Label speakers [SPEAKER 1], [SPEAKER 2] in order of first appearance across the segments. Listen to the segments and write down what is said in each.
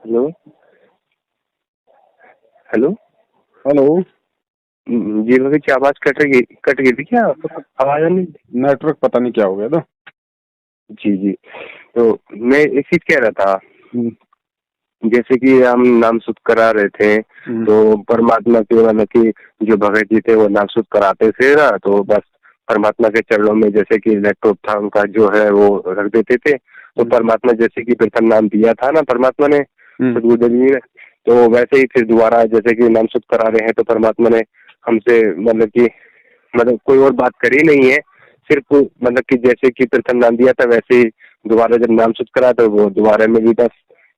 [SPEAKER 1] Hello hello
[SPEAKER 2] hello.
[SPEAKER 1] जी भगत की आवाज कट गई थी क्या? आवाज नहीं।
[SPEAKER 2] नेटवर्क पता नहीं क्या हो गया था।
[SPEAKER 1] जी जी, तो मैं एक चीज कह रहा था,
[SPEAKER 2] हम्म,
[SPEAKER 1] जैसे कि हम नाम शुद्ध करा रहे थे, तो परमात्मा के मतलब कि जो भगत जी थे वो नाम शुद्ध कराते थे ना, तो बस परमात्मा के चरणों में जैसे कि लैपटॉप था उनका जो है वो रख देते थे। तो परमात्मा जैसे कि प्रथम नाम दिया था ना परमात्मा ने, सदगुरुदेव जी ने, तो वैसे ही फिर दोबारा जैसे कि नाम शुद्ध करा रहे हैं, तो परमात्मा ने हमसे मतलब कोई और बात करी नहीं है, सिर्फ मतलब कि जैसे कि प्रथम नाम दिया था वैसे ही दोबारा जब नाम शुद्ध करा तो वो दोबारा में भी बस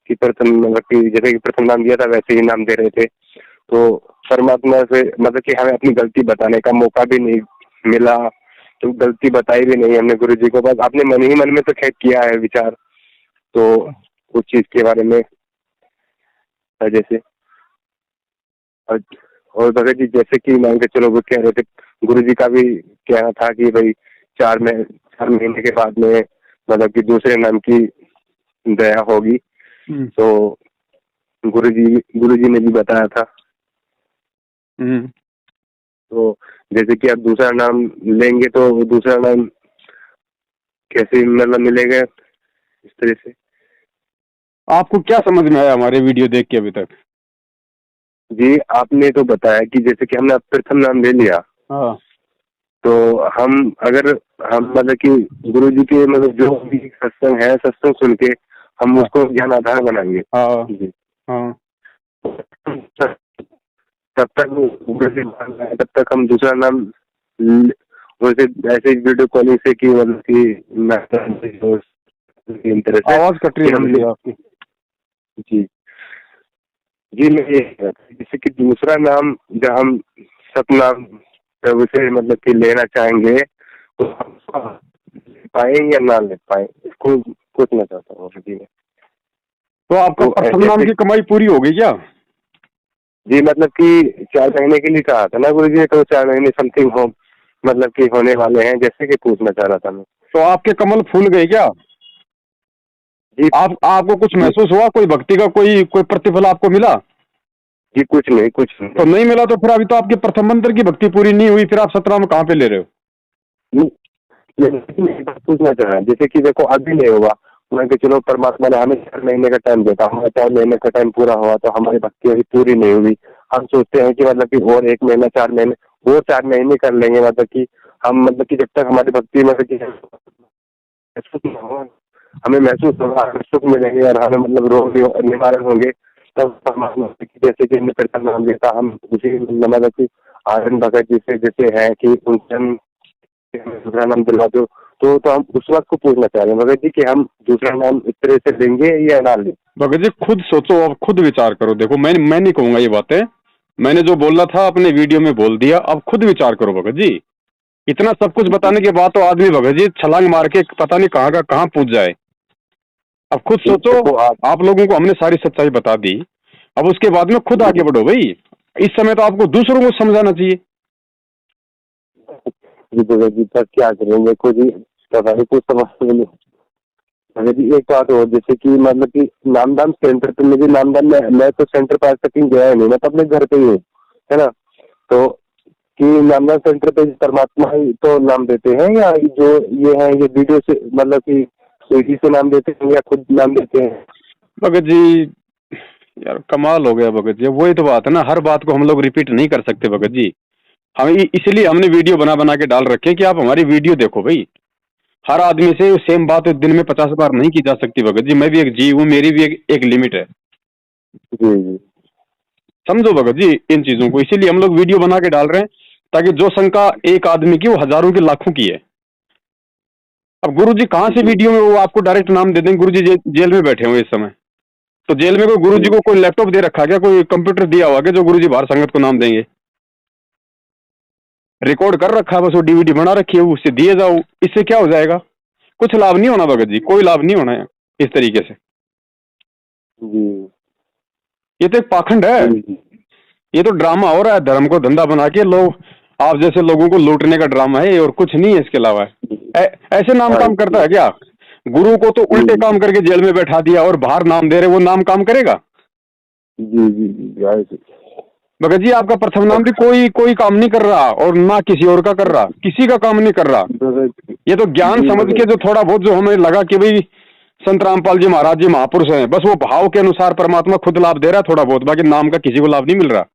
[SPEAKER 1] कि प्रथम मतलब कि जैसे कि प्रथम नाम दिया था वैसे ही नाम दे रहे थे। तो परमात्मा से मतलब कि हमें अपनी गलती बताने का मौका भी नहीं मिला, तो गलती बताई भी नहीं हमने गुरु जी को, बस अपने मन ही मन में तो खैर किया है विचार, तो उस चीज के बारे में जैसे और, और भगत जी जैसे कि मान के चलो वो कह रहे थे, गुरु जी का भी कहना था कि भाई 4 महीने के बाद में मतलब कि दूसरे नाम की दया होगी। तो गुरुजी ने भी बताया था। तो जैसे कि आप दूसरा नाम लेंगे तो दूसरा नाम कैसे मतलब मिलेगा इस तरह से?
[SPEAKER 2] आपको क्या समझ में आया हमारे वीडियो देख के अभी तक?
[SPEAKER 1] जी आपने तो बताया कि जैसे कि हमने प्रथम नाम ले लिया,
[SPEAKER 2] हाँ,
[SPEAKER 1] तो हम अगर हम मतलब कि गुरु जी के मतलब जो भी सत्संग है सत्संग सुन के हम
[SPEAKER 2] हाँ,
[SPEAKER 1] उसको ज्ञान आधार बनाएंगे।
[SPEAKER 2] हाँ,
[SPEAKER 1] जी,
[SPEAKER 2] हाँ।
[SPEAKER 1] तब तक गुरु जी मान रहे हैं, तब तक हम दूसरा नाम वैसे ऐसे वीडियो कॉलिंग से कि मतलब कि इन तरह से
[SPEAKER 2] आवाज कट रही
[SPEAKER 1] कि
[SPEAKER 2] है
[SPEAKER 1] हम
[SPEAKER 2] भगत जी आपकी।
[SPEAKER 1] जी जी मैं ये कह रहा था, जैसे कि दूसरा नाम जब हम सतनाम प्रभु से मतलब कि लेना चाहेंगे तो हम पाएंगे या ना ले पाए, इसको पूछना चाहता हूँ जी मैं।
[SPEAKER 2] तो आपका
[SPEAKER 1] तो
[SPEAKER 2] प्रथम नाम
[SPEAKER 1] ऐसे
[SPEAKER 2] की कमाई पूरी हो गई क्या?
[SPEAKER 1] जी मतलब कि 4 महीने के लिए कहा था ना गुरु जी ने, तो 4 महीने समथिंग हो मतलब कि होने वाले हैं, जैसे कि पूछना चाह रहा था मैं।
[SPEAKER 2] तो आपके कमल फूल गए क्या?
[SPEAKER 1] जी
[SPEAKER 2] आपको कुछ
[SPEAKER 1] जी
[SPEAKER 2] महसूस हुआ? कोई भक्ति का कोई प्रतिफल आपको मिला?
[SPEAKER 1] जी कुछ नहीं कुछ
[SPEAKER 2] तो
[SPEAKER 1] नहीं।
[SPEAKER 2] नहीं मिला तो फिर अभी तो आपके प्रथम मंत्र की भक्ति पूरी नहीं हुई, फिर आप सतनाम कहाँ पे ले रहे हो?
[SPEAKER 1] ये बात पूछना चाह रहा है, जैसे कि देखो अभी नहीं होगा, मैं कि चलो परमात्मा ने हमें 4 महीने का टाइम देता, हमारा 4 महीने का टाइम पूरा हुआ तो हमारी भक्ति अभी पूरी नहीं हुई। हम सोचते हैं कि मतलब कि और 1 महीना 4 महीने वो 4 महीने कर लेंगे, मतलब कि हम मतलब कि जब तक हमारी भक्ति मतलब कि महसूस न हो, हमें महसूस होगा, हमें सुख मिलेंगे और हमें मतलब रोग निवारण होंगे, तब परमात्मा जैसे कि हमने प्रथम नाम लेता हम उसी मतलब कि आनंद भगत जी से जैसे है कि उनसे हम दूसरा नाम दिलवा दो, तो हम उस वक्त को पूछना चाह रहे हैं भगत जी कि हम दूसरा नाम इस तरह से लेंगे या ना लें।
[SPEAKER 2] भगत जी खुद सोचो, अब खुद विचार करो। देखो मैं नहीं कहूंगा ये बातें, मैंने जो बोला था अपने वीडियो में बोल दिया। अब खुद विचार करो भगत जी। इतना सब कुछ बताने के बाद तो आदमी भगत जी छलांग मार के पता नहीं कहाँ का कहाँ पूछ जाए। अब खुद सोचो।
[SPEAKER 1] देखो आप
[SPEAKER 2] आप लोगों को हमने सारी सच्चाई बता दी, अब उसके बाद में खुद आगे बढ़ो भाई। इस समय तो आपको दूसरों को समझाना चाहिए।
[SPEAKER 1] जी भगत जी तब क्या करेंगे, देखो जी पता नहीं कुछ समझ नहीं। भगत जी एक बात और, जैसे कि मतलब कि नामदान सेंटर पे मुझे नामदान में मैं तो सेंटर पर आज तक कहीं गया नहीं, मैं तो अपने घर पे ही हूँ, है ना। तो कि नामदान सेंटर पे परमात्मा ही तो नाम देते हैं या जो ये है ये वीडियो से मतलब कि सीडी से नाम देते हैं या खुद नाम देते हैं?
[SPEAKER 2] भगत जी यार कमाल हो गया भगत जी। वही तो बात है ना, हर बात को हम लोग रिपीट नहीं कर सकते भगत जी। हम इसलिए हमने वीडियो बना बना के डाल रखे कि आप हमारी वीडियो देखो भाई। हर आदमी से सेम बात दिन में 50 बार नहीं की जा सकती भगत जी। मैं भी एक जीव हूँ, मेरी भी एक लिमिट है।
[SPEAKER 1] जी जी
[SPEAKER 2] समझो भगत जी इन चीजों को। इसीलिए हम लोग वीडियो बना के डाल रहे हैं ताकि जो शंका एक आदमी की वो हजारों की लाखों की है। अब गुरु जी कहाँ से
[SPEAKER 1] जी
[SPEAKER 2] वीडियो में वो आपको डायरेक्ट नाम दे देंगे? गुरु जी जेल में बैठे हुए इस समय। तो जेल में कोई गुरु जी
[SPEAKER 1] जी
[SPEAKER 2] को कोई लैपटॉप दे रखा क्या, कोई कंप्यूटर दिया हुआ क्या जो गुरु जी बाहर संगत को नाम देंगे? रिकॉर्ड कर रखा है बस, वो डीवीडी बना रखी है, उससे दिए जाओ। इससे क्या हो जाएगा? कुछ लाभ नहीं होना भगत जी, कोई लाभ नहीं होना है इस तरीके से।
[SPEAKER 1] जी
[SPEAKER 2] ये तो एक पाखंड है।
[SPEAKER 1] जी
[SPEAKER 2] ये तो ड्रामा हो रहा है, धर्म को धंधा बना के लोग आप जैसे लोगों को लूटने का ड्रामा है, और कुछ नहीं है इसके अलावा।
[SPEAKER 1] जी
[SPEAKER 2] ऐसे नाम
[SPEAKER 1] हाँ
[SPEAKER 2] काम करता
[SPEAKER 1] जी
[SPEAKER 2] है क्या? गुरु को तो उल्टे
[SPEAKER 1] जी
[SPEAKER 2] काम करके जेल में बैठा दिया और बाहर नाम दे रहे, वो नाम काम करेगा?
[SPEAKER 1] जी जी जी आए थे।
[SPEAKER 2] भगत जी आपका प्रथम नाम भी कोई काम नहीं कर रहा और ना किसी और का कर रहा, किसी का काम नहीं कर रहा।
[SPEAKER 1] भगत
[SPEAKER 2] ये तो ज्ञान
[SPEAKER 1] जी
[SPEAKER 2] समझ के
[SPEAKER 1] भगत
[SPEAKER 2] जो थोड़ा बहुत जो हमें लगा कि भाई संत रामपाल जी महाराज जी महापुरुष हैं, बस वो भाव के अनुसार परमात्मा खुद लाभ दे रहा है थोड़ा बहुत, बाकी नाम का किसी को लाभ नहीं मिल रहा।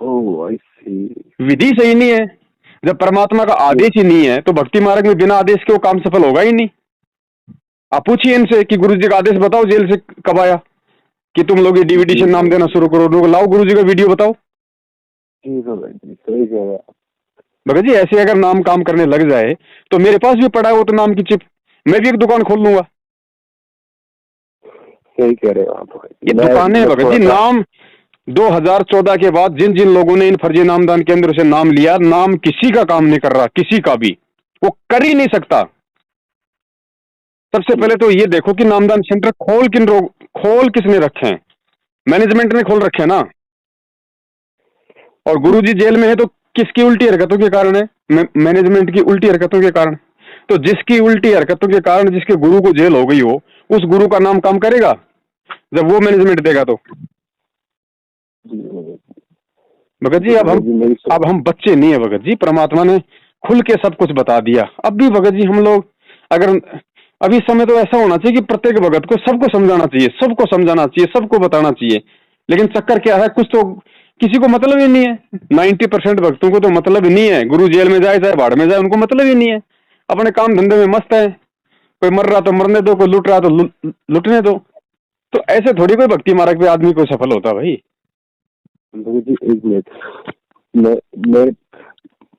[SPEAKER 1] ओ आई सी।
[SPEAKER 2] विधि सही नहीं है। जब परमात्मा का आदेश ही नहीं है तो भक्ति मार्ग में बिना आदेश के वो काम सफल होगा ही नहीं। आप पूछिए इनसे कि गुरु जी का आदेश बताओ जेल से कब आया कि तुम लोग ये डीवीडी से नाम देना शुरू करो, लोग लाओ गुरु जी का वीडियो बताओ।
[SPEAKER 1] जी भगत जी सही कह रहे हैं आप।
[SPEAKER 2] भगत जी ऐसे अगर नाम काम करने लग जाए तो मेरे पास भी पड़ा है वो तो नाम की चिप, मैं भी एक दुकान खोल लूंगा।
[SPEAKER 1] सही कह रहे हो आप भगत जी।
[SPEAKER 2] ये दुकानें
[SPEAKER 1] मैं
[SPEAKER 2] भगत
[SPEAKER 1] थोड़ा
[SPEAKER 2] जी
[SPEAKER 1] सा।
[SPEAKER 2] नाम 2014 के बाद जिन जिन लोगों ने इन फर्जी नामदान केंद्र से नाम लिया, नाम किसी का काम नहीं कर रहा, किसी का भी, वो कर ही नहीं सकता। सबसे पहले तो ये देखो कि नामदान सेंटर खोल किसने रखे हैं? मैनेजमेंट ने खोल रखे हैं ना। और गुरुजी जेल में है तो किसकी उल्टी हरकतों के कारण है? मैनेजमेंट की उल्टी हरकतों के कारण। तो जिसकी उल्टी हरकतों के कारण जिसके गुरु को जेल हो गई हो, उस गुरु का नाम काम करेगा जब वो मैनेजमेंट देगा तो? भगत जी अब हम बच्चे नहीं है भगत जी, परमात्मा ने खुल के सब कुछ बता दिया। अब भी भगत जी हम लोग अगर अभी समय तो ऐसा होना चाहिए कि प्रत्येक भगत को सबको समझाना चाहिए, सबको समझाना चाहिए, सबको बताना चाहिए। लेकिन चक्कर क्या है, कुछ तो किसी को मतलब ही नहीं है। 90% भक्तों को तो मतलब ही नहीं है। गुरु जेल में जाए चाहे भाड़ में जाए, उनको मतलब ही नहीं है। अपने काम धंधे में मस्त है। कोई मर रहा तो मरने दो, कोई लुट रहा तो लुटने दो। तो ऐसे थोड़ी कोई भक्ति मार्ग पे आदमी को सफल होता भाई।
[SPEAKER 1] जी एक मिनट, मैं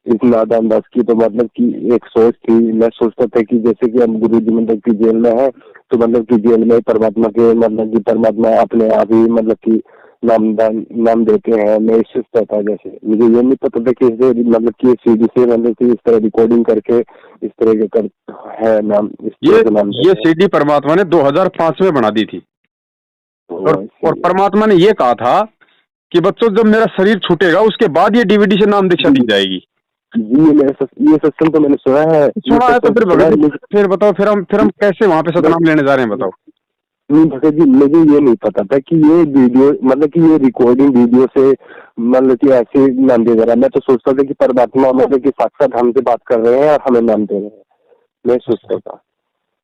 [SPEAKER 1] इस नादान दास की तो मतलब कि एक सोच थी। मैं सोचता था कि जैसे कि हम गुरु जी मतलब कि जेल में है तो मतलब कि जेल में परमात्मा के मतलब कि परमात्मा अपने आप ही मतलब कि नाम देते हैं। मैं इस सोचता था, जैसे मुझे ये नहीं पता था कि इसे मतलब कि सीडी से मतलब कि इस तरह रिकॉर्डिंग करके इस तरह के कर है नाम, इस तरह के नाम
[SPEAKER 2] ये सीडी परमात्मा ने 2005 में बना दी थी। और परमात्मा ने ये कहा था कि बच्चों जब मेरा शरीर छूटेगा उसके बाद ये डीवीडी से नाम दीक्षा दी जाएगी।
[SPEAKER 1] ये सत्संग तो मैंने सुना है
[SPEAKER 2] तो फिर भगत जी फिर बताओ, फिर हम कैसे वहां पे सतनाम लेने जा रहे हैं बताओ?
[SPEAKER 1] नहीं भगत जी, मुझे ये नहीं पता था कि ये वीडियो मतलब कि ये रिकॉर्डिंग वीडियो से मतलब कि ऐसे नाम दे रहा है। मैं तो सोचता था कि परमात्मा मतलब कि साक्षात हमसे बात कर रहे हैं और हमें नाम दे रहे हैं, मैं सोचता था।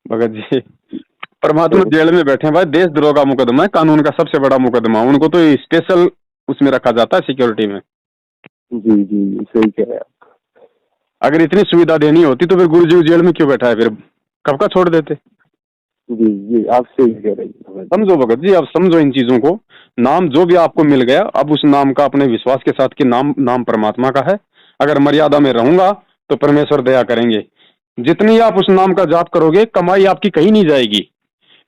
[SPEAKER 2] भगत जी परमात्मा जेल में बैठे हैं भाई, देशद्रोह का मुकदमा है, कानून का सबसे बड़ा मुकदमा। उनको तो स्पेशल उसमें रखा जाता है, सिक्योरिटी में।
[SPEAKER 1] जी जी सही कह रहे हैं आप।
[SPEAKER 2] अगर इतनी सुविधा देनी होती तो फिर गुरु जी जेल में क्यों बैठा है? फिर कब का छोड़ देते।
[SPEAKER 1] जी जी आप सही कह रहे हैं।
[SPEAKER 2] समझो भगत जी, अब समझो इन चीजों को। नाम जो भी आपको मिल गया, अब उस नाम का अपने विश्वास के साथ कि नाम परमात्मा का है। अगर मर्यादा में रहूंगा तो परमेश्वर दया करेंगे। जितनी आप उस नाम का जाप करोगे, कमाई आपकी कहीं नहीं जाएगी।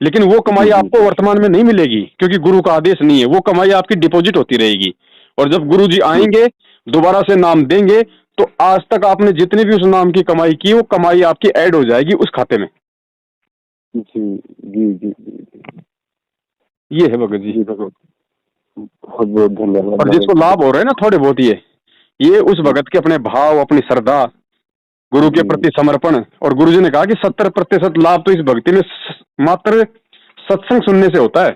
[SPEAKER 2] लेकिन वो कमाई आपको वर्तमान में नहीं मिलेगी, क्योंकि गुरु का आदेश नहीं है। वो कमाई आपकी डिपॉजिट होती रहेगी। और जब गुरु जी आएंगे, दोबारा से नाम देंगे, तो आज तक आपने जितनी भी उस नाम की कमाई की, वो कमाई आपकी ऐड हो जाएगी उस खाते में।
[SPEAKER 1] जी जी जी जी
[SPEAKER 2] ये है भगत जी।
[SPEAKER 1] बहुत बहुत धन्यवाद।
[SPEAKER 2] और जिसको लाभ हो रहे हैं ना थोड़े बहुत, ये उस भगत के अपने भाव, अपनी श्रद्धा, गुरु के प्रति समर्पण। और गुरु जी ने कहा कि 70% लाभ तो इस भक्ति में मात्र सत्संग सुनने से होता है।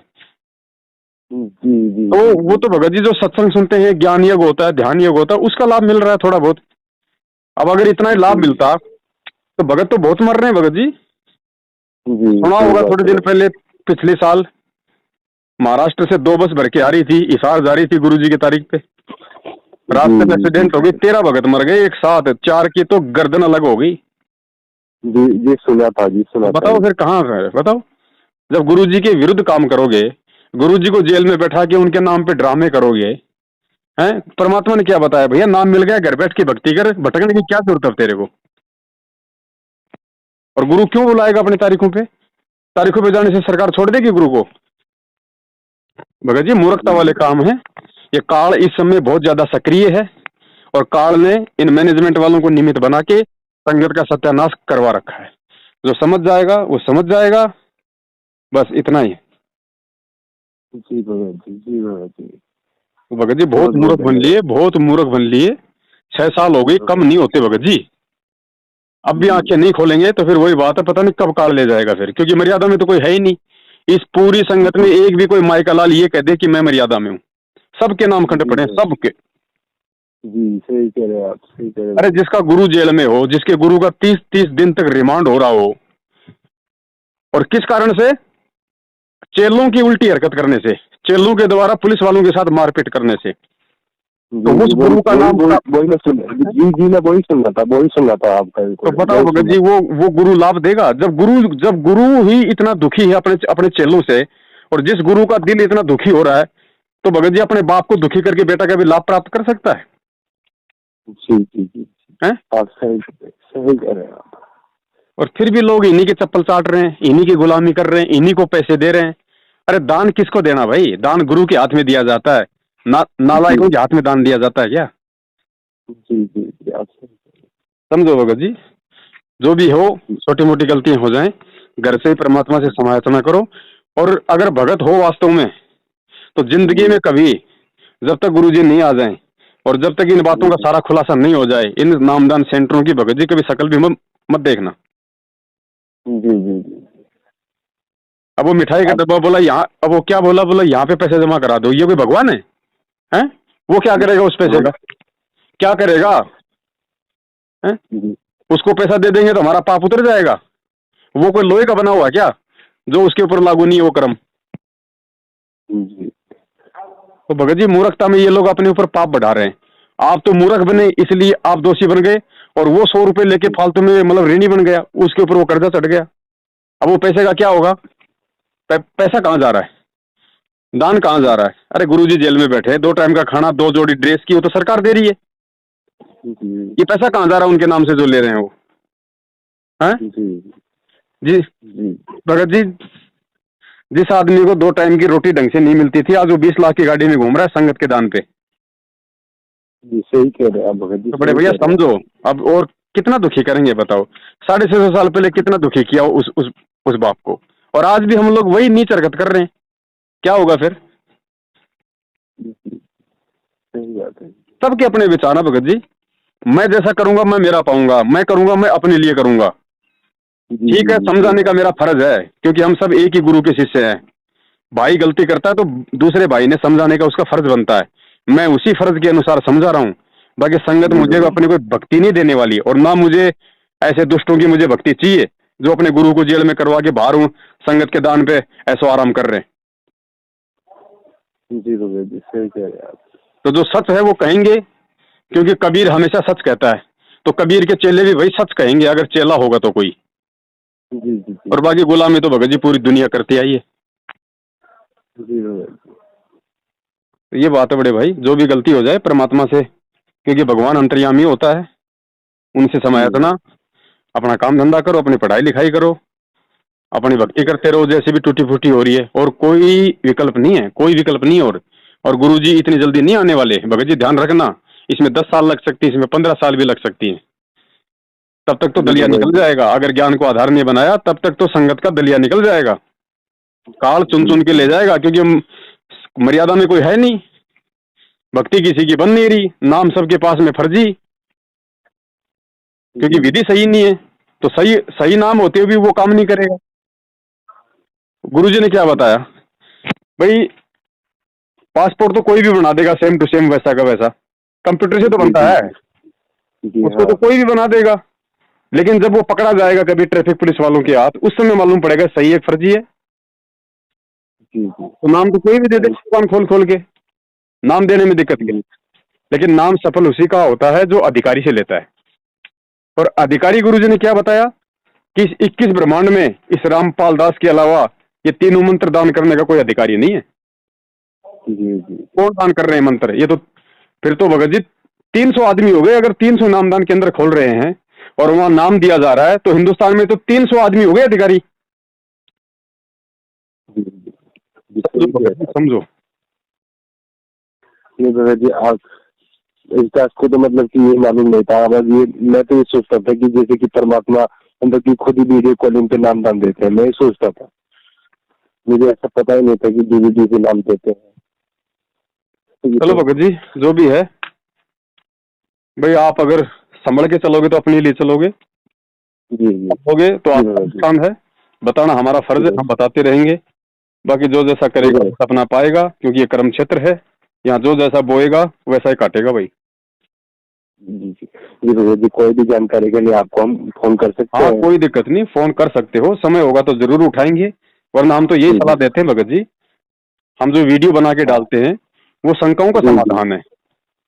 [SPEAKER 2] तो वो तो भगत जी जो सत्संग सुनते हैं, ज्ञान योग होता है, ध्यान योग होता है, उसका लाभ मिल रहा है थोड़ा बहुत। अब अगर इतना ही लाभ मिलता तो भगत तो बहुत मर रहे हैं भगत जी। सुना होगा थोड़े दिन पहले, पिछले साल महाराष्ट्र से 2 बस भर के आ रही थी, हिसार जा रही थी गुरु जी की तारीख पे। रास्ते में एक्सीडेंट हो गई, 13 भगत मर गए एक साथ। 4 की तो गर्दन अलग हो गई।
[SPEAKER 1] जी सुना था जी, सुना।
[SPEAKER 2] बताओ फिर कहाँ है बताओ? जब गुरु जी के विरुद्ध काम करोगे, गुरु जी को जेल में बैठा के उनके नाम पे ड्रामे करोगे, हैं? परमात्मा ने क्या बताया? भैया नाम मिल गया, घर बैठ के भक्ति कर, भटकने की क्या जरूरत है तेरे को? और गुरु क्यों बुलाएगा अपनी तारीखों पे? तारीखों पे जाने से सरकार छोड़ देगी गुरु को? भगत जी मूर्खता वाले काम है ये। काल इस समय बहुत ज्यादा सक्रिय है और काल ने इन मैनेजमेंट वालों को निमित्त बना के संगत का सत्यानाश करवा रखा है। जो समझ जाएगा वो समझ जाएगा, बस इतना ही।
[SPEAKER 1] जी भगत जी, जी भगत जी।
[SPEAKER 2] भगत जी बहुत मूर्ख बन लिए, बहुत मूर्ख बन लिए। 6 साल हो गई, कम नहीं होते भगत जी। अब भी आंखें नहीं खोलेंगे तो फिर वही बात है, पता नहीं कब काल ले जाएगा फिर, क्योंकि मर्यादा में तो कोई है ही नहीं। इस पूरी संगत में एक भी कोई माई का लाल ये कह दे कि मैं मर्यादा में हूँ। सबके नाम खंडे पड़े, सबके।
[SPEAKER 1] जी सही कह रहे हैं आप, सही कह रहे हैं।
[SPEAKER 2] अरे जिसका गुरु जेल में हो, जिसके गुरु का 30-30 दिन तक रिमांड हो रहा हो, और किस कारण से? चेलों की उल्टी हरकत करने से, चेलों के द्वारा पुलिस वालों के साथ मारपीट करने से। तो उस गुरु का नाम
[SPEAKER 1] वही मैं सुन मैं वही सुन रहा था आपका।
[SPEAKER 2] तो बताओ भगत जी, वो गुरु लाभ देगा? जब गुरु ही इतना दुखी है अपने चेलों से, और जिस गुरु का दिल इतना दुखी हो रहा है, तो भगत जी अपने बाप को दुखी करके बेटा का भी लाभ प्राप्त कर सकता है?
[SPEAKER 1] जी जी जी आप सही कह रहे हैं आप।
[SPEAKER 2] और फिर भी लोग इन्हीं के चप्पल चाट रहे हैं, इन्हीं की गुलामी कर रहे हैं, इन्हीं को पैसे दे रहे हैं। अरे दान किसको देना भाई? दान गुरु के हाथ में दिया जाता है, नालायकों के हाथ में दान दिया जाता है क्या?
[SPEAKER 1] जी जी जी आप
[SPEAKER 2] समझो भगत जी, जो भी हो, छोटी मोटी गलतियां हो जाएं, घर से ही परमात्मा से समायाचना करो। और अगर भगत हो वास्तव में, तो जिंदगी में कभी, जब तक गुरुजी नहीं आ जाएं और जब तक इन बातों का सारा खुलासा नहीं हो जाए, इन नामदान सेंटरों की भगत जी कभी शकल भी मत देखना।
[SPEAKER 1] जी जी जी।
[SPEAKER 2] अब वो मिठाई का डब्बा बोला यहाँ, अब वो क्या बोला यहाँ पे पैसे जमा करा दो, ये कोई भगवान है? हैं? वो क्या करेगा उस पैसे का? क्या करेगा? हैं? उसको पैसा दे देंगे तो हमारा पाप उतर जाएगा? वो कोई लोहे का बना हुआ क्या जो उसके ऊपर लागू नहीं है वो कर्म? तो भगत जी मूर्खता में ये लोग अपने ऊपर पाप बढ़ा रहे हैं। आप तो मूर्ख बने इसलिए आप दोषी बन गए, और वो 100 रुपए लेके फालतू में मतलब ऋणी बन गया, उसके ऊपर वो कर्जा चढ़ गया। अब वो पैसे का क्या होगा? पैसा कहाँ जा रहा है? दान कहाँ जा रहा है? अरे गुरुजी जेल में बैठे, 2 टाइम का खाना, 2 जोड़ी ड्रेस की, वो तो सरकार दे रही है। ये पैसा कहाँ जा रहा है उनके नाम से जो ले रहे हैं वो? हैं? जी भगत जी, जिस आदमी को 2 टाइम की रोटी ढंग से नहीं मिलती थी, आज वो 20 लाख की गाड़ी में घूम रहा है संगत के दान पे।
[SPEAKER 1] जी सही कह रहे हैं आप भगत जी।
[SPEAKER 2] तो बड़े भैया समझो अब, और कितना दुखी करेंगे बताओ? 650 साल पहले कितना दुखी किया उस बाप को, और आज भी हम लोग वही नीच हरकत कर रहे हैं। क्या होगा फिर?
[SPEAKER 1] सही बात है।
[SPEAKER 2] सबके अपने विचार है भगत जी। मैं जैसा करूंगा मैं मेरा पाऊंगा, मैं करूंगा मैं अपने लिए करूंगा। ठीक है, समझाने का मेरा फर्ज है, क्योंकि हम सब एक ही गुरु के शिष्य हैं। भाई गलती करता है तो दूसरे भाई ने समझाने का उसका फर्ज बनता है। मैं उसी फर्ज के अनुसार समझा रहा हूँ। बाकी संगत मुझे अपनी कोई भक्ति नहीं देने वाली, और ना मुझे ऐसे दुष्टों की मुझे भक्ति चाहिए जो अपने गुरु को जेल में करवा के बाहर हूँ संगत के दान पे ऐसो आराम कर रहे हैं।
[SPEAKER 1] जी सही कह रहे हैं आप।
[SPEAKER 2] तो जो सच है वो कहेंगे, क्योंकि कबीर हमेशा सच कहता है, तो कबीर के चेले भी वही सच कहेंगे अगर चेला होगा तो कोई।
[SPEAKER 1] जी।
[SPEAKER 2] और बाकी गुलामी तो भगत जी पूरी दुनिया करती आई है। तो ये बात है बड़े भाई, जो भी गलती हो जाए परमात्मा से, क्योंकि भगवान अंतर्यामी होता है, उनसे समायाचना, अपना काम धंधा करो, अपनी पढ़ाई लिखाई करो, अपनी भक्ति करते रहो जैसे भी टूटी फूटी हो रही है, और कोई विकल्प नहीं है, कोई विकल्प नहीं। और गुरुजी इतनी जल्दी नहीं आने वाले भगत जी, ध्यान रखना। इसमें 10 साल लग सकती है, इसमें 15 साल भी लग सकती है। तब तक तो दलिया निकल जाएगा। अगर ज्ञान को आधार नहीं बनाया तब तक तो संगत का दलिया निकल जाएगा, काल चुन चुन के ले जाएगा। क्योंकि हम मर्यादा में कोई है नहीं, भक्ति किसी की बन नहीं रही, नाम सबके पास में फर्जी, क्योंकि विधि सही नहीं है। तो सही नाम होते हुए भी वो काम नहीं करेगा। गुरुजी ने क्या बताया भाई? पासपोर्ट तो कोई भी बना देगा सेम टू सेम, वैसा का वैसा, कंप्यूटर से तो बनता है, उसको तो कोई भी बना देगा। लेकिन जब वो पकड़ा जाएगा कभी ट्रैफिक पुलिस वालों के हाथ, उस समय मालूम पड़ेगा सही है फर्जी है। तो नाम तो कोई भी दे दे दुकान खोल के, नाम देने में दिक्कत नहीं, लेकिन नाम सफल उसी का होता है जो अधिकारी से लेता है। और अधिकारी गुरुजी ने क्या बताया कि इस 21 ब्रह्मांड में इस रामपाल दास के अलावा ये 3 मंत्र दान करने का कोई अधिकारी नहीं है। कौन दान कर रहे हैं मंत्र? ये तो फिर तो भगत जी 300 आदमी हो गए। अगर 300 नामदान केंद्र खोल रहे हैं और वहां नाम दिया जा रहा है, तो हिंदुस्तान में तो 300 आदमी हो गए अधिकारी। समझो
[SPEAKER 1] ये भगत जी आप इसका को तो मतलब कि ये मालूम नहीं था। ये मैं तो ये सोचता था कि जैसे कि परमात्मा मतलब कि खुद ही वीडियो कॉलिंग पे नाम दान देते हैं, मैं सोचता था, मुझे ऐसा पता ही नहीं था कि डीवीडी पे नाम देते हैं।
[SPEAKER 2] चलो भगत जी जो भी है भाई, आप अगर संभल के चलोगे तो अपने लिए चलोगे,
[SPEAKER 1] जी
[SPEAKER 2] चलोगे तो आपका नुकसान है, बताना हमारा फर्ज है, हम बताते रहेंगे। बाकी जो जैसा करेगा वैसा अपना पाएगा, क्योंकि ये कर्म क्षेत्र है। यहाँ जो जैसा बोएगा वैसा ही काटेगा भाई।
[SPEAKER 1] जी जी जी भगत जी, कोई भी जानकारी के लिए आपको हम फोन कर सकते
[SPEAKER 2] हाँ
[SPEAKER 1] हैं?
[SPEAKER 2] कोई दिक्कत नहीं, फोन कर सकते हो, समय होगा तो जरूर उठाएंगे। वरना हम तो यही सलाह देते हैं भगत जी, हम जो वीडियो बना के डालते हैं वो शंकाओं का समाधान है,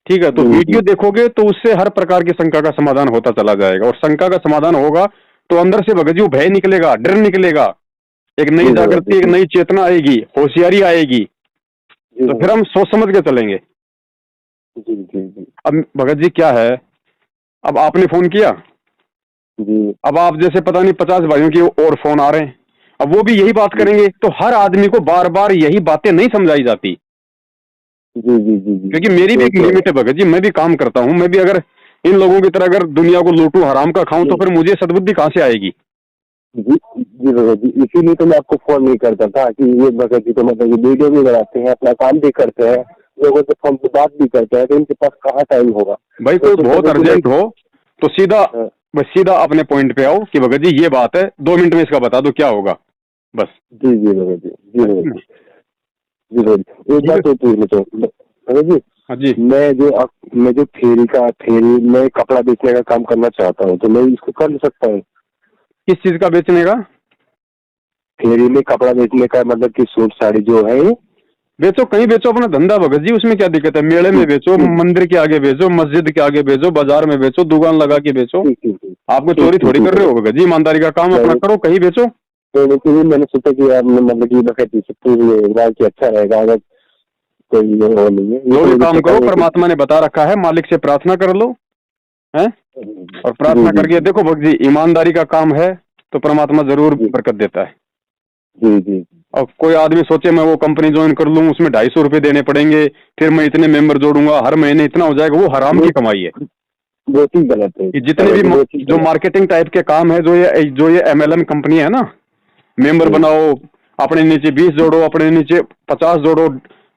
[SPEAKER 2] ठीक है। तो वीडियो देखोगे तो उससे हर प्रकार की शंका का समाधान होता चला जाएगा, और शंका का समाधान होगा तो अंदर से भगत जी वो भय निकलेगा, डर निकलेगा, एक नई जागृति, एक नई चेतना आएगी, होशियारी आएगी, तो फिर हम सोच समझ के चलेंगे। अब भगत जी क्या है, अब आपने फोन किया, अब आप जैसे पता नहीं 50 भाइयों की और फोन आ रहे हैं, अब वो भी यही बात करेंगे, तो हर आदमी को बार बार यही बातें नहीं समझाई जाती। क्योंकि मेरी भी एक लिमिट है भगत जी, मैं भी काम करता हूँ, मैं भी अगर इन लोगों की तरह अगर दुनिया को लूटूं, हराम का खाऊं, तो फिर मुझे सद्बुद्धि कहाँ से आएगी?
[SPEAKER 1] जी भगत जी, इसीलिए तो मैं आपको फोन नहीं करता था कि ये भगत जी तो मतलब वीडियो भी बनाते हैं, अपना काम भी करते हैं, लोगों से फोन पे बात भी करते हैं, तो इनके पास कहाँ टाइम होगा?
[SPEAKER 2] भाई कोई बहुत अर्जेंट हो तो सीधा बस सीधा अपने पॉइंट पे आओ कि भगत जी ये बात है, 2 मिनट में इसका बता दो क्या होगा, बस।
[SPEAKER 1] जी जी भगत जी, जी भगत जी, जी भगत जी, एक बात तो पूछ लो भगत जी।
[SPEAKER 2] हाँ जी।
[SPEAKER 1] मैं जो फेरी में कपड़ा बेचने का काम करना चाहता हूँ, तो मैं इसको कर सकता हूँ?
[SPEAKER 2] किस चीज का बेचने का?
[SPEAKER 1] फेरी में कपड़ा बेचने का, मतलब कि सूट साड़ी जो है।
[SPEAKER 2] बेचो, कहीं बेचो अपना धंधा भगत जी, उसमें क्या दिक्कत है? मेले में बेचो, मंदिर के आगे बेचो, मस्जिद के आगे बेचो, बाजार में बेचो, दुकान लगा के बेचो। आपको चोरी थोड़ी कर रहे हो भगत जी, ईमानदारी का काम अपना करो, कहीं बेचो।
[SPEAKER 1] तो मैंने सोचा कि यार मतलब कि अच्छा रहेगा, अगर कोई वो नहीं है।
[SPEAKER 2] जो भी काम करो परमात्मा ने बता रखा है, मालिक से प्रार्थना कर लो, हैं? और प्रार्थना करके देखो भगत जी, ईमानदारी का काम है तो परमात्मा जरूर बरकत देता है।
[SPEAKER 1] जी जी।
[SPEAKER 2] और कोई आदमी सोचे मैं वो कंपनी ज्वाइन कर लूं, उसमें 250 रुपए देने पड़ेंगे, फिर मैं इतने मेंबर जोड़ूंगा, हर महीने इतना हो जाएगा, वो हराम की कमाई है,
[SPEAKER 1] वो चीज गलत है।
[SPEAKER 2] जितने भी जो मार्केटिंग टाइप के काम है, जो ये MLM कंपनी है ना, मेंबर बनाओ, अपने नीचे 20 जोड़ो, अपने नीचे 50 जोड़ो,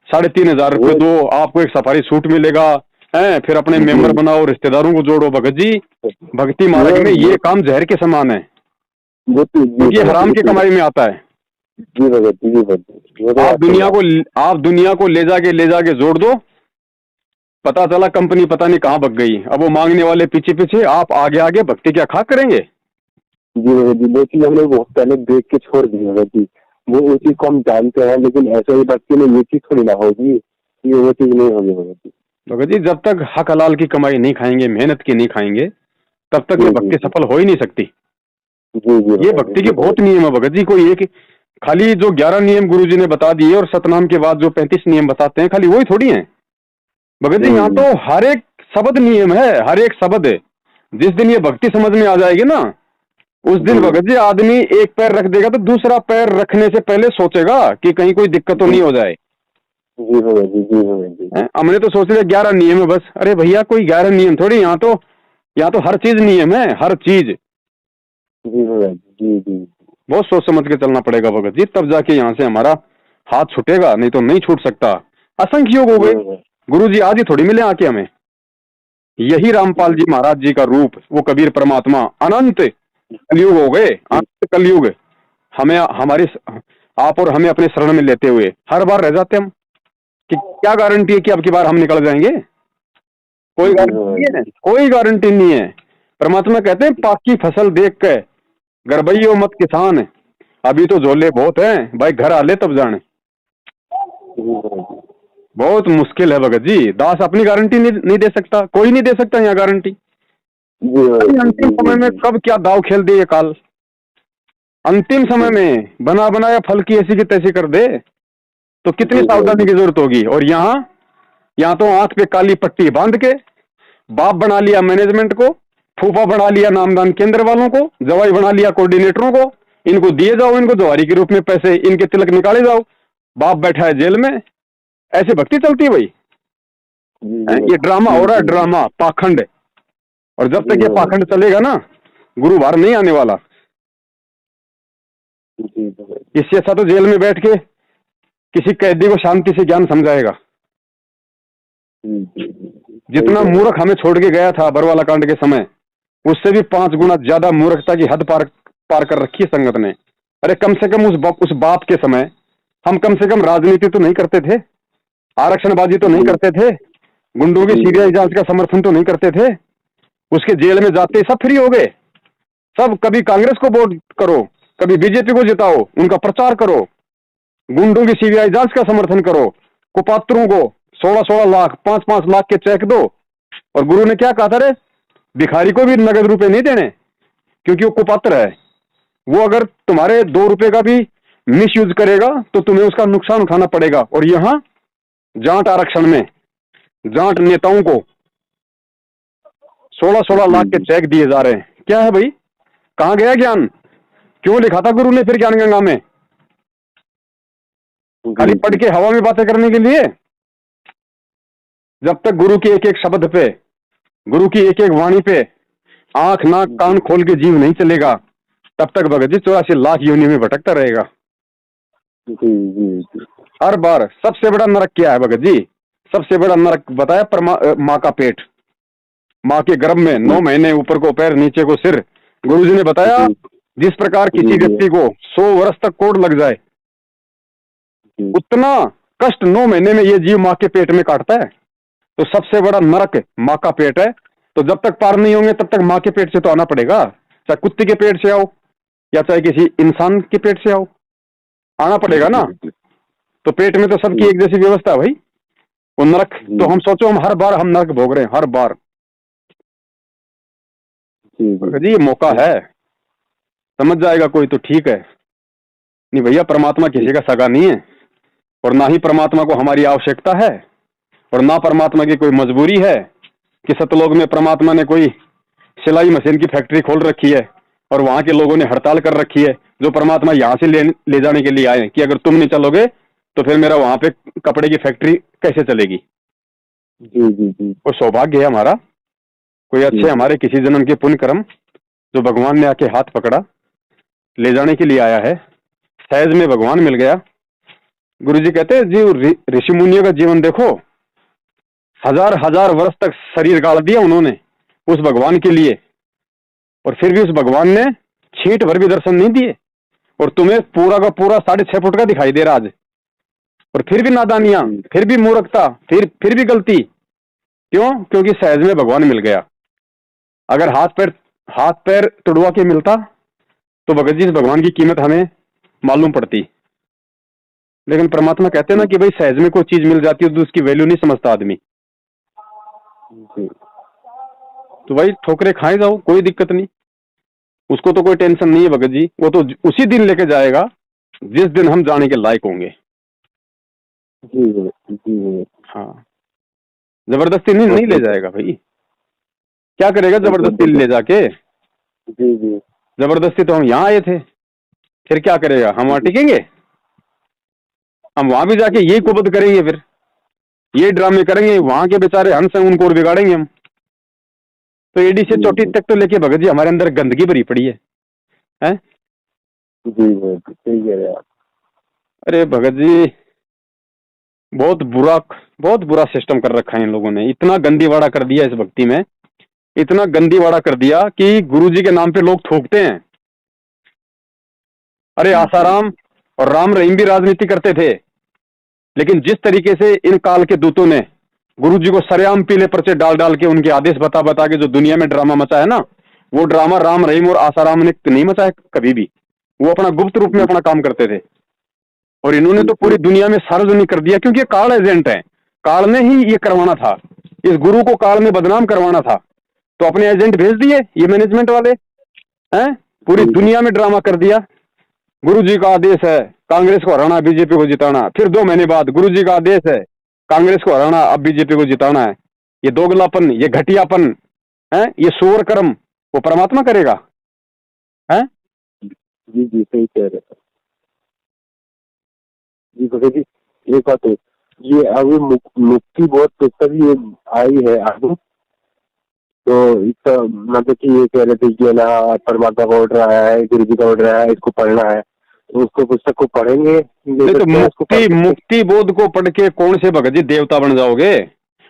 [SPEAKER 2] 3,500 रुपये दो, आपको एक सफारी सूट मिलेगा, है? फिर अपने मेंबर बनाओ, रिश्तेदारों को जोड़ो। भगत जी भक्ति मार्ग में ये काम जहर के समान है, क्योंकि हराम की कमाई में आता है। आप दुनिया को ले जाके जोड़ दो, पता चला कंपनी पता नहीं कहाँ भग गई, अब वो मांगने वाले पीछे पीछे, आप आगे आगे, भक्ति क्या खा करेंगे?
[SPEAKER 1] जी वो चीज हमने बहुत पहले देख के छोड़ दी है जी, वो चीज को हम जानते हैं, लेकिन ऐसे ही भक्ति में ये चीज थोड़ी ना होगी, ये वो चीज नहीं होगी
[SPEAKER 2] भगत जी। जब तक हक हलाल की कमाई नहीं खाएंगे, मेहनत की नहीं खाएंगे, तब तक ये भक्ति सफल हो ही नहीं सकती। ये भक्ति के बहुत नियम है भगत जी, कोई एक खाली जो 11 नियम गुरुजी ने बता दिए और सतनाम के बाद जो 35 नियम बताते हैं, खाली वही थोड़ी है भगत जी। यहाँ तो हर एक शब्द नियम है, हर एक शब्द है। जिस दिन ये भक्ति समझ में आ जाएगी ना, उस दिन भगत जी आदमी एक पैर रख देगा तो दूसरा पैर रखने से पहले सोचेगा कि कहीं कोई दिक्कत तो नहीं हो जाए। हमने तो सोच लिया 11 नियम है बस, अरे भैया कोई 11 नियम थोड़ी, यहाँ तो हर चीज नियम है, हर चीज। बहुत सोच समझ के चलना पड़ेगा भगत जी, तब जाके यहाँ से हमारा हाथ छूटेगा, नहीं तो नहीं छूट सकता। असंख्य योग हो गए, गुरु जी आज ही थोड़ी मिले आके हमें। यही रामपाल जी महाराज जी का रूप, वो कबीर परमात्मा, अनंत कलयुग हो गए, अनंत कलयुग हमें हमारे आप और हमें अपने शरण में लेते हुए हर बार रह जाते हम कि क्या गारंटी है कि अब की बार हम निकल जाएंगे? कोई गारंटी नहीं है, कोई गारंटी नहीं है। परमात्मा कहते हैं पाकी फसल देख के गरबैयो मत किसान, अभी तो झोले बहुत हैं भाई, घर आले तब जाने। बहुत मुश्किल है भगत जी, दास अपनी गारंटी नहीं दे सकता, कोई नहीं दे सकता यहाँ गारंटी। अंतिम समय में कब क्या दाव खेल दे ये काल, अंतिम समय में बना बनाया फल की ऐसी की तैसी कर दे, तो कितनी सावधानी की जरूरत होगी। और यहाँ तो आंख पे काली पट्टी बांध के बाप बना लिया मैनेजमेंट को, फूफा बना लिया नामदान केंद्र वालों को, जवाई बना लिया कोऑर्डिनेटरों को, इनको दिए जाओ, इनको जवारी के रूप में पैसे, इनके तिलक निकाले जाओ, बाप बैठा है जेल में। ऐसे भक्ति चलती है भाई, ये ड्रामा हो रहा है, ड्रामा, पाखंड। और जब तक ये पाखंड चलेगा ना, गुरु बाहर नहीं आने वाला। इससे अच्छा तो जेल में बैठ के किसी कैदी को शांति से ज्ञान समझाएगा। जितना मूर्ख हमें छोड़ के गया था बरवाला कांड के समय, उससे भी 5 गुना ज्यादा मूर्खता की हद पार कर रखी है संगत ने। अरे कम से कम उस बाप के समय हम कम से कम राजनीति तो नहीं करते थे, आरक्षणबाजी तो नहीं करते थे, गुंडों की सीबीआई जांच का समर्थन तो नहीं करते थे, उसके जेल में जाते सब फ्री हो गए। सब कभी कांग्रेस को वोट करो, कभी बीजेपी को जिताओ, उनका प्रचार करो, गुंडों की सीबीआई जांच का समर्थन करो, कुपात्रों को 16-16 लाख 5-5 लाख के चेक दो। और गुरु ने क्या कहा था रे, भिखारी को भी नगद रुपए नहीं देने, क्योंकि वो कुपात्र है। वो अगर तुम्हारे 2 रुपए का भी मिस यूज करेगा तो तुम्हें उसका नुकसान उठाना पड़ेगा। और यहां जाट आरक्षण में जाट नेताओं को 16-16 लाख के चेक दिए जा रहे हैं। क्या है भाई, कहां गया ज्ञान? क्यों लिखा था गुरु ने फिर ज्ञान गंगा में? खाली पढ़ के हवा में बातें करने के लिए? जब तक गुरु के एक एक शब्द पे, गुरु की एक एक वाणी पे आंख नाक कान खोल के जीव नहीं चलेगा, तब तक भगत जी 84 लाख योनि में भटकता रहेगा। हर बार सबसे बड़ा नरक क्या है भगत जी? सबसे बड़ा नरक बताया, माँ का पेट, माँ के गर्भ में 9 महीने, ऊपर को पैर नीचे को सिर। गुरुजी ने बताया जिस प्रकार किसी व्यक्ति को 100 वर्ष तक कोढ़ लग जाए, उतना कष्ट 9 महीने में ये जीव माँ के पेट में काटता है। तो सबसे बड़ा नरक माँ का पेट है। तो जब तक पार नहीं होंगे तब तक माँ के पेट से तो आना पड़ेगा, चाहे कुत्ते के पेट से आओ या चाहे किसी इंसान के पेट से आओ, आना पड़ेगा ना। तो पेट में तो सबकी एक जैसी व्यवस्था है भाई। वो नरक तो हम सोचो, हम हर बार हम नरक भोग रहे हैं, हर बार। जी ये मौका है, समझ जाएगा कोई तो ठीक है, नहीं भैया परमात्मा किसी का सगा नहीं है, और ना ही परमात्मा को हमारी आवश्यकता है, और ना परमात्मा की कोई मजबूरी है कि सतलोक में परमात्मा ने कोई सिलाई मशीन की फैक्ट्री खोल रखी है और वहां के लोगों ने हड़ताल कर रखी है, जो परमात्मा यहाँ से ले जाने के लिए आए कि अगर तुम नहीं चलोगे तो फिर मेरा वहां पे कपड़े की फैक्ट्री कैसे चलेगी। जी। वो सौभाग्य है हमारा, कोई अच्छे हमारे किसी जन्म के पुण्य कर्म जो भगवान ने आके हाथ पकड़ा, ले जाने के लिए आया है, सहज में भगवान मिल गया। गुरुजी कहते हैं जी ऋषि मुनियों का जीवन देखो, 1000 वर्ष तक शरीर गाड़ दिया उन्होंने उस भगवान के लिए, और फिर भी उस भगवान ने छींट भर भी दर्शन नहीं दिए। और तुम्हें पूरा का पूरा 6.5 फुट का दिखाई दे रहा आज, और फिर भी नादानियां, फिर भी मूर्खता, फिर भी गलती। क्यों? क्योंकि सहज में भगवान मिल गया। अगर हाथ पैर तुड़वा के मिलता तो भगत जी इस भगवान की कीमत हमें मालूम पड़ती। लेकिन परमात्मा कहते हैं ना कि भाई सहज में कोई चीज मिल जाती है तो उसकी वैल्यू नहीं समझता आदमी। तो भाई ठोकरे खाए जाओ, कोई दिक्कत नहीं, उसको तो कोई टेंशन नहीं है भगत जी। वो तो उसी दिन लेके जाएगा जिस दिन हम जाने के लायक होंगे। जी। हाँ, जबरदस्ती नहीं ले जाएगा भाई। क्या करेगा जबरदस्ती ले जाके? जी। जबरदस्ती तो हम यहाँ आए थे, फिर क्या करेगा? हम वहां टिकेंगे? हम वहां भी जाके यही कुबद करेंगे, फिर ये ड्रामे करेंगे, वहां के बेचारे हंस हैं उनको और बिगाड़ेंगे हम। तो एडी से चोटी तक तो लेके भगत जी हमारे अंदर गंदगी भरी पड़ी है, हैं? जी सही कह रहे हैं आप। अरे भगत जी बहुत बुरा सिस्टम कर रखा है इन लोगों ने। इतना गंदीवाड़ा कर दिया इस भक्ति में, इतना गंदीवाड़ा कर दिया कि गुरुजी के नाम पे लोग थूकते हैं। अरे आसाराम और राम रहीम भी राजनीति करते थे, लेकिन जिस तरीके से इन काल के दूतों ने गुरुजी को सरेआम पीले पर्चे डाल के उनके आदेश बता के जो दुनिया में ड्रामा मचाया ना, वो ड्रामा राम रहीम और आसाराम ने नहीं मचाया कभी भी। वो अपना गुप्त रूप में अपना काम करते थे, और इन्होंने तो पूरी दुनिया में सार्वजनिक कर दिया, क्योंकि काल एजेंट है। काल ने ही ये करवाना था, इस गुरु को काल में बदनाम करवाना था, तो अपने एजेंट भेज दिए ये मैनेजमेंट वाले, हैं? पूरी दुनिया में ड्रामा कर दिया। गुरुजी का आदेश है कांग्रेस को हराना, बीजेपी को जिताना। फिर 2 महीने बाद गुरुजी का आदेश है कांग्रेस को हराना, अब बीजेपी को जिताना है। ये दोगलापन, ये घटियापन है, ये सूअर कर्म वो परमात्मा करेगा? हैं? जी सही कह रहे हैं जी भगत जी। एक बात है, ये अभी मुक्ति बहुत पुस्तक ये आई है आगे, तो इसका मतलब कि ये कह रहे थे कि ना परमात्मा का ऑर्डर आया है, गुरु जी का ऑर्डर आया है, इसको पढ़ना है, तो उसको पुस्तक को पढ़ेंगे। तो मुक्ति बोध को पढ़ के कौन से भगत जी देवता बन जाओगे?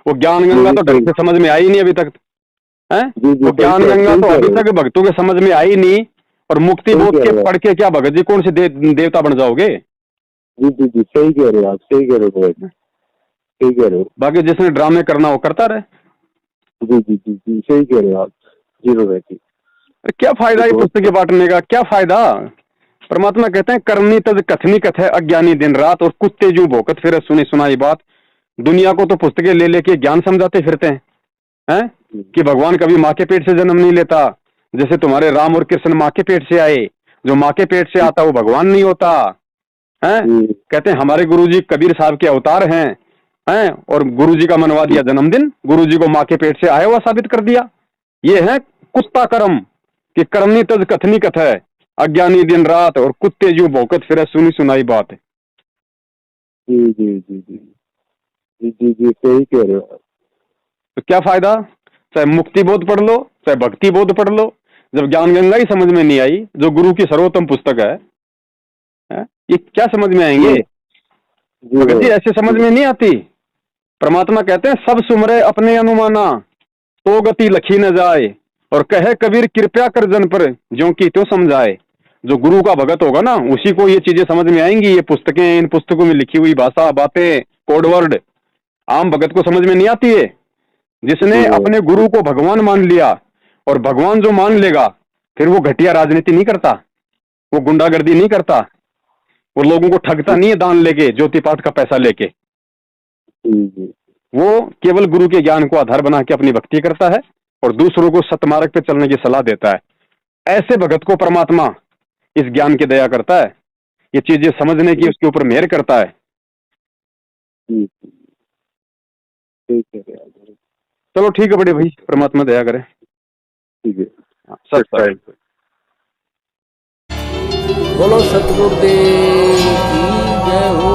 [SPEAKER 2] वो ज्ञान गंगा तो ढंग से समझ में आई नहीं अभी तक, है? वो ज्ञान गंगा तो अभी तक भक्तों के समझ में आई नहीं, और मुक्ति बोध के पढ़ के क्या भगत जी कौन से देवता बन जाओगे?
[SPEAKER 1] जी जी जी, सही कह रहे हो आप, सही कह रहे हो भगत जी, सही कह रहे हो।
[SPEAKER 2] बाकी जिसने ड्रामे करना वो करता रहे।
[SPEAKER 1] जी जी जी जी, सही कह रहे हो आप जी भगत जी।
[SPEAKER 2] क्या फायदा ये
[SPEAKER 1] बहुत
[SPEAKER 2] पुस्तकें बांटने का, क्या फायदा। परमात्मा कहते हैं करनी तज कथनी कथ है अज्ञानी दिन रात, और कुत्ते जू भोकत फिर सुनी सुनाई बात। दुनिया को तो पुस्तकें ले लेके ज्ञान समझाते फिरते हैं कि भगवान कभी माँ के पेट से जन्म नहीं लेता, जैसे तुम्हारे राम और कृष्ण माँ के पेट से आए, जो माँ के पेट से आता वो भगवान नहीं होता है। कहते हैं हमारे गुरुजी कबीर साहब के अवतार हैं और गुरुजी का मनवा दिया जन्मदिन, गुरुजी को माँ के पेट से आया हुआ साबित कर दिया। ये है कुत्ता कर्म कि करनी तज कथनी कथ है अज्ञानी दिन रात, और कुत्ते जू भौंकत फिरे सुनी सुनाई बात।
[SPEAKER 1] जी जी जी जी जी जी जी, सही कह रहे हो आप।
[SPEAKER 2] तो क्या फायदा, चाहे मुक्ति बोध पढ़ लो चाहे भक्ति बोध पढ़ लो, जब ज्ञान गंगा ही समझ में नहीं आई, जो गुरु की सर्वोत्तम पुस्तक है ये क्या समझ में आएंगे। भगत जी ऐसे समझ में नहीं आती। परमात्मा कहते हैं सब सुमरे अपने अनुमाना, तो गति लखी न जाए, और कहे कबीर कृपया कर जन पर ज्यों की त्यों समझाए। जो गुरु का भगत होगा ना उसी को ये चीजें समझ में आएंगी। ये पुस्तकें, इन पुस्तकों में लिखी हुई भाषा, बातें, कोडवर्ड आम भगत को समझ में नहीं आती है। जिसने अपने गुरु को भगवान मान लिया, और भगवान जो मान लेगा फिर वो घटिया राजनीति नहीं करता, वो गुंडागर्दी नहीं करता, वो लोगों को ठगता नहीं है दान लेके, ज्योति पाठ का पैसा लेके। वो केवल गुरु के ज्ञान को आधार बना के अपनी भक्ति करता है और दूसरों को सतमार्ग पे चलने की सलाह देता है। ऐसे भगत को परमात्मा इस ज्ञान की दया करता है, ये चीजें समझने की उसके ऊपर मेहर करता है। चलो ठीक है बड़े भाई, परमात्मा दया करे।
[SPEAKER 1] ठीक है,
[SPEAKER 2] सत्य।
[SPEAKER 3] बोलो सतगुरुदेव की जय हो।